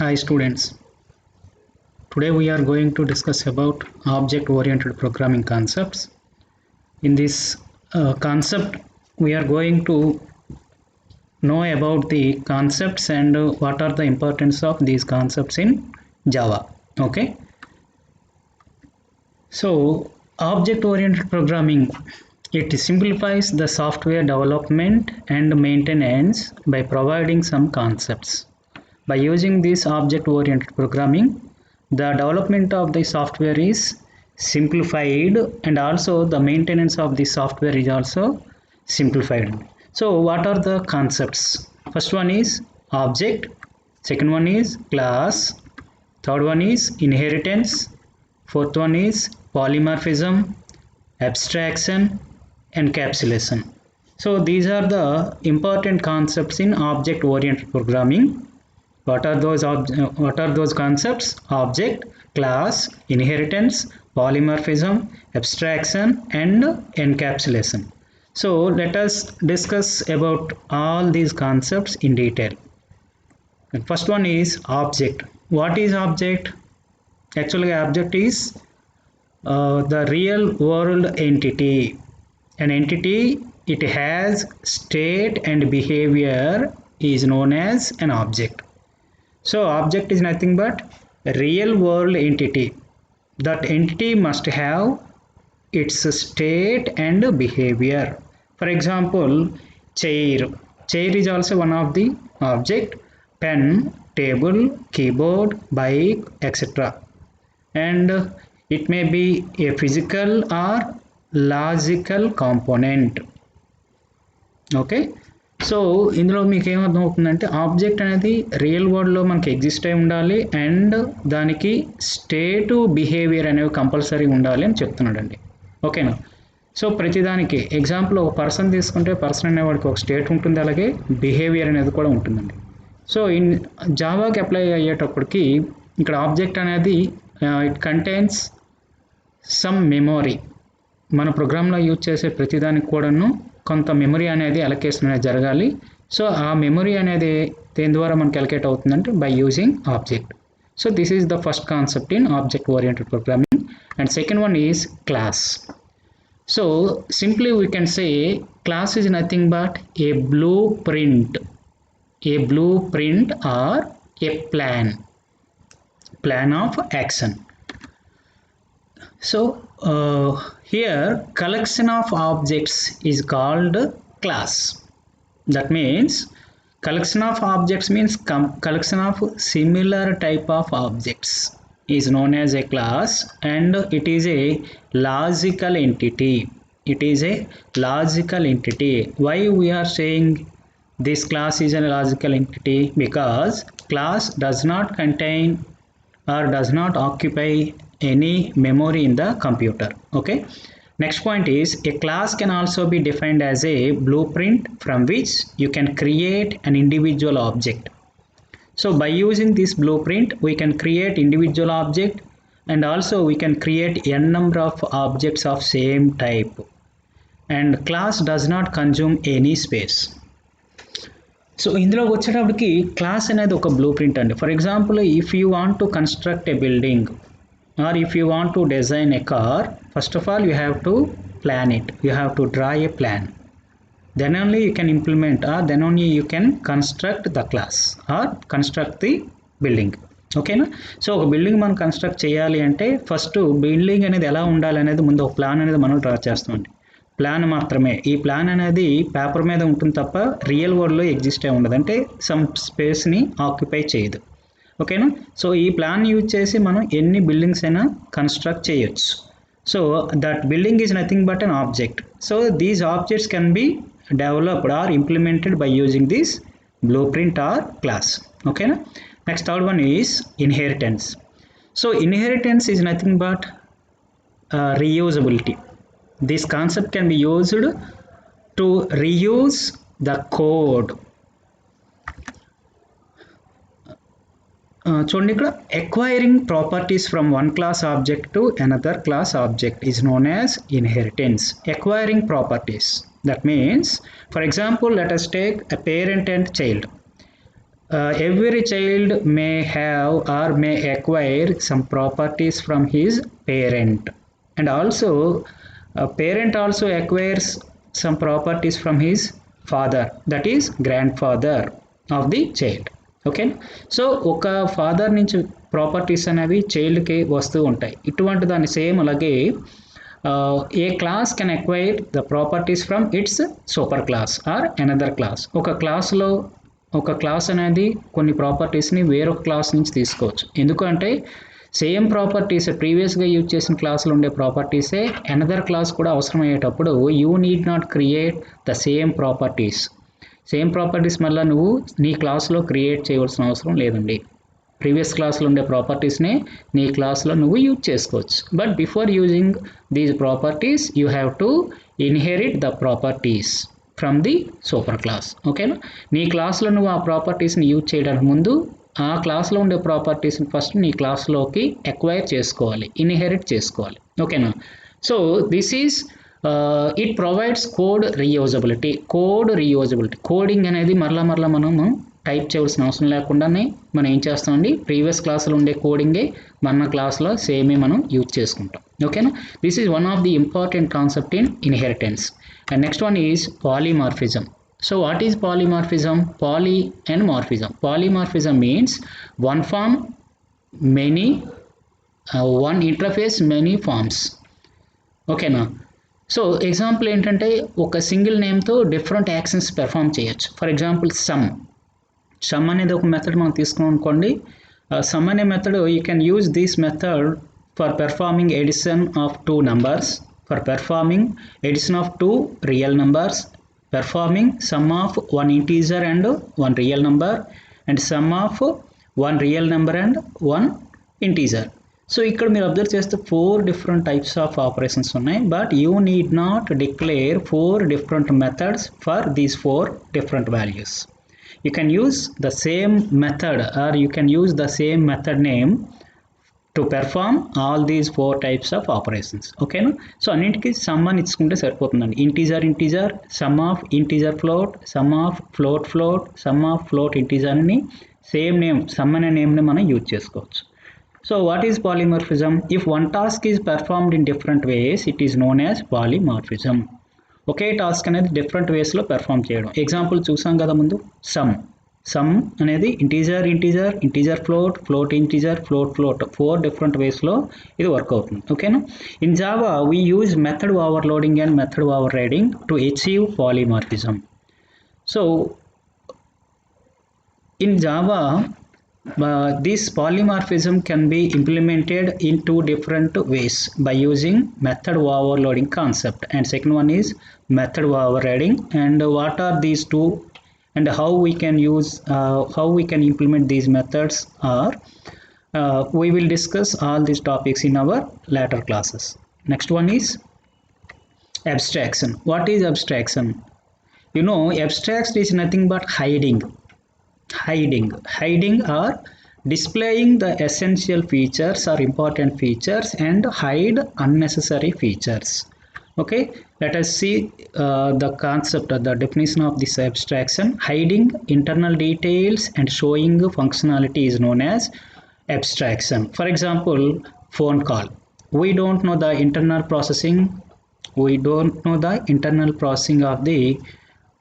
Hi students, today we are going to discuss about object-oriented programming concepts. In this concept, we are going to know about the concepts and what are the importance of these concepts in Java. Okay, so object-oriented programming, it simplifies the software development and maintenance by providing some concepts. By using this object-oriented programming, the development of the software is simplified and also the maintenance of the software is also simplified. So what are the concepts? First one is object, second one is class, third one is inheritance, fourth one is polymorphism, abstraction, encapsulation. So these are the important concepts in object-oriented programming. What are those concepts? Object, class, inheritance, polymorphism, abstraction, and encapsulation. So let us discuss about all these concepts in detail. The first one is object. What is object? Actually, object is the real world entity. An entity, it has state and behavior, is known as an object. So object is nothing but a real world entity. That entity must have its state and behavior. For example, chair. Chair is also one of the object. Pen, table, keyboard, bike, etc. And it may be a physical or logical component. Okay. So ఇందులో మీకు ఏమర్థం అవుతుందంటే object అనేది real వరల్డ్లో మనకి exist అయి ఉండాలి and దానికి స్టేటు బిహేవియర్ అనేవి కంపల్సరీ ఉండాలి అని చెప్తున్నాడండి. ఓకేనా. సో ప్రతిదానికి ఎగ్జాంపుల్ ఒక పర్సన్ తీసుకుంటే పర్సన్ అనేవాడికి ఒక స్టేట్ ఉంటుంది, అలాగే బిహేవియర్ అనేది కూడా ఉంటుందండి. సో ఇన్ జావాకి అప్లై అయ్యేటప్పటికి ఇక్కడ ఆబ్జెక్ట్ అనేది ఇట్ కంటైన్స్ సమ్ మెమొరీ. మన ప్రోగ్రాంలో యూజ్ చేసే ప్రతిదానికి కూడాను కొంత మెమరీ అనేది అలొకేషన్ అనేది జరగాలి. సో ఆ మెమరీ అనేది దేని ద్వారా మనకి అలొకేట్ అవుతుందంటే by using object. So this is the first concept in object oriented programming. And second one is class. So simply we can say class is nothing but A blue print are A plan of action. So here collection of objects is called class. That means collection of objects means collection of similar type of objects is known as a class, and it is a logical entity. Why we are saying this class is a logical entity? Because class does not contain or does not occupy any memory in the computer. Okay. Next point is a class can also be defined as a blueprint from which you can create an individual object. So by using this blueprint we can create individual object, and also we can create n number of objects of same type, and class does not consume any space. So ఇందులోకి వచ్చేటప్పటికి class అనేది ఒక blue print అండి. For example, if you want to construct a building or if you want to design a car, first of all you have to plan it, you have to draw a plan, then only you can implement or then only you can construct the class or construct the building. ఓకేనా. So ఒక building మనం construct చేయాలి అంటే first building అనేది ఎలా ఉండాలి అనేది ముందు ఒక ప్లాన్ అనేది మనం డ్రా చేస్తామండి. ప్లాన్ మాత్రమే. ఈ ప్లాన్ అనేది పేపర్ మీద ఉంటుంది తప్ప రియల్ వరల్డ్లో ఎగ్జిస్ట్ అయి ఉండదు, అంటే సమ్ స్పేస్ని ఆక్యుపై చేయదు. ఓకేనా. సో ఈ ప్లాన్ యూజ్ చేసి మనం ఎన్ని బిల్డింగ్స్ అయినా కన్స్ట్రక్ట్ చేయొచ్చు. So that building is nothing but an object. So these objects can be developed or implemented by using this blueprint or class. ఓకేనా. Next third one is inheritance. So inheritance is nothing but reusability. This concept can be used to reuse the code. చూడండి, ఇక్కడ acquiring properties from one class object to another class object is known as inheritance. Acquiring properties, that means for example let us take a parent and child. Every child may have or may acquire some properties from his parent, and also a parent also acquires some properties from his father, that is grandfather of the child. Okay, so ఒక father నుంచి properties అనేవి చైల్డ్కి వస్తూ ఉంటాయి. ఇటువంటి దాన్ని same అలాగే a class can acquire the properties from its super class or another class. ఒక క్లాస్ అనేది కొన్ని ప్రాపర్టీస్ని వేరొక క్లాస్ నుంచి తీసుకోవచ్చు. ఎందుకంటే సేమ్ ప్రాపర్టీస్ ప్రీవియస్గా యూజ్ చేసిన క్లాస్లో ఉండే ప్రాపర్టీసే అనదర్ క్లాస్ కూడా అవసరమయ్యేటప్పుడు you need not create the same properties. Same properties మళ్ళీ నువ్వు నీ క్లాస్లో క్రియేట్ చేయవలసిన అవసరం లేదండి. ప్రీవియస్ క్లాస్లో ఉండే ప్రాపర్టీస్నే నీ క్లాస్లో నువ్వు యూజ్ చేసుకోవచ్చు. But before using these properties you have to inherit the properties from the super class. ఓకేనా, నీ క్లాస్లో నువ్వు ఆ ప్రాపర్టీస్ని యూజ్ చేయడానికి ముందు ఆ క్లాస్లో ఉండే ప్రాపర్టీస్ని ఫస్ట్ నీ క్లాస్లోకి అక్వైర్ చేసుకోవాలి, ఇన్హెరిట్ చేసుకోవాలి. ఓకేనా, so this is it provides code reusability. Coding అనేది మరలా మనము టైప్ చేయవలసిన అవసరం లేకుండానే మనం ఏం చేస్తామండి, ప్రీవియస్ క్లాసులో ఉండే కోడింగే మన క్లాస్లో సేమే మనం యూజ్ చేసుకుంటాం. ఓకేనా, this is one of the important concept in inheritance. And next one is polymorphism. So what is polymorphism? Poly and morphism. Polymorphism means one form, many, one interface, many forms. Okay na. So example ఏంటంటే ఒక single నేమ్తో different actions perform చేయొచ్చు. For example sum అనేది ఒక method మనం తీసుకున్నాం అనుకోండి. Sum అనే method you can use this method for performing addition of two numbers, for performing addition of two real numbers, performing sum of one integer and one real number, and sum of one real number and one integer. So ఇక్కడ మీరు observe చేస్తే 4 different types of operations ఉన్నాయి. But you need not declare 4 different methods for these 4 different values. You can use the same method or you can use the same method name to perform all these 4 types of operations. ఓకేనా, so అన్నింటికి some అని ఇచ్చుకుంటే సరిపోతుందండి. Integer, some of integer float, some of float, some of float integer అని same name sum అనే నేమ్ని మనం use చేసుకోవచ్చు. So what is polymorphism? If one task is performed in different ways it is known as polymorphism. ఒకే task అనేది different వేస్లో perform చేయడం. Example చూసాం కదా ముందు, సమ్ అనేది integer float integer float 4 different వేస్లో ఇది వర్క్ అవుతుంది. ఓకేనా, in Java we use method overloading and method overriding to achieve polymorphism. So in Java this polymorphism can be implemented in 2 different ways by using method overloading concept, and second one is method overriding. And what are these two and how we can implement these methods are we will discuss all these topics in our later classes. Next one is abstraction. What is abstraction? You know, abstract is nothing but hiding or displaying the essential features or important features and hide unnecessary features. Okay, let us see the concept or the definition of this abstraction. Hiding internal details and showing functionality is known as abstraction. For example, phone call. We don't know the internal processing of the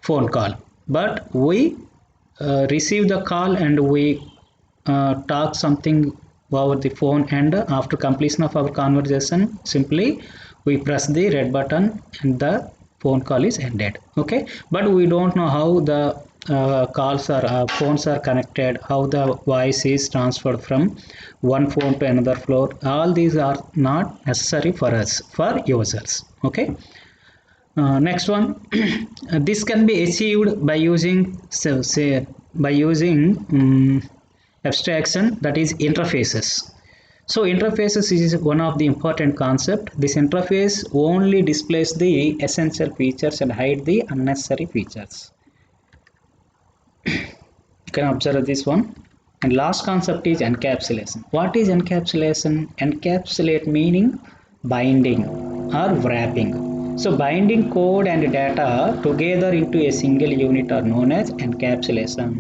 phone call, but we receive the call and we talk something over the phone, and after completion of our conversation simply we press the red button and the phone call is ended. Okay, but we don't know how the phones are connected, how the voice is transferred from one phone to another phone. All these are not necessary for us, for users. Okay, next one this can be achieved by using abstraction, that is interfaces. So interfaces is one of the important concept. This interface only displays the essential features and hide the unnecessary features. You can observe this one. And last concept is encapsulation. What is encapsulation? Encapsulate meaning binding or wrapping. So binding code and data together into a single unit are known as encapsulation.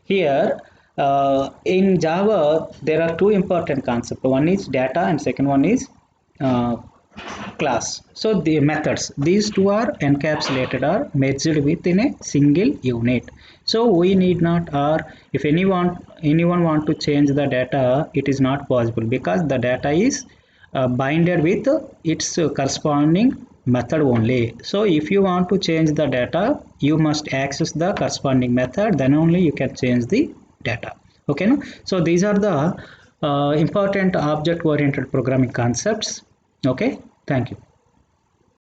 Here In Java, there are two important concepts. One is data and second one is uh, class. So the methods, these two are encapsulated or merged within a single unit. So we need not, or if anyone want to change the data, it is not possible because the data is binded with its corresponding method only. So if you want to change the data, you must access the corresponding method, then only you can change the data. Okay, no? So these are the important object oriented programming concepts. Okay, thank you.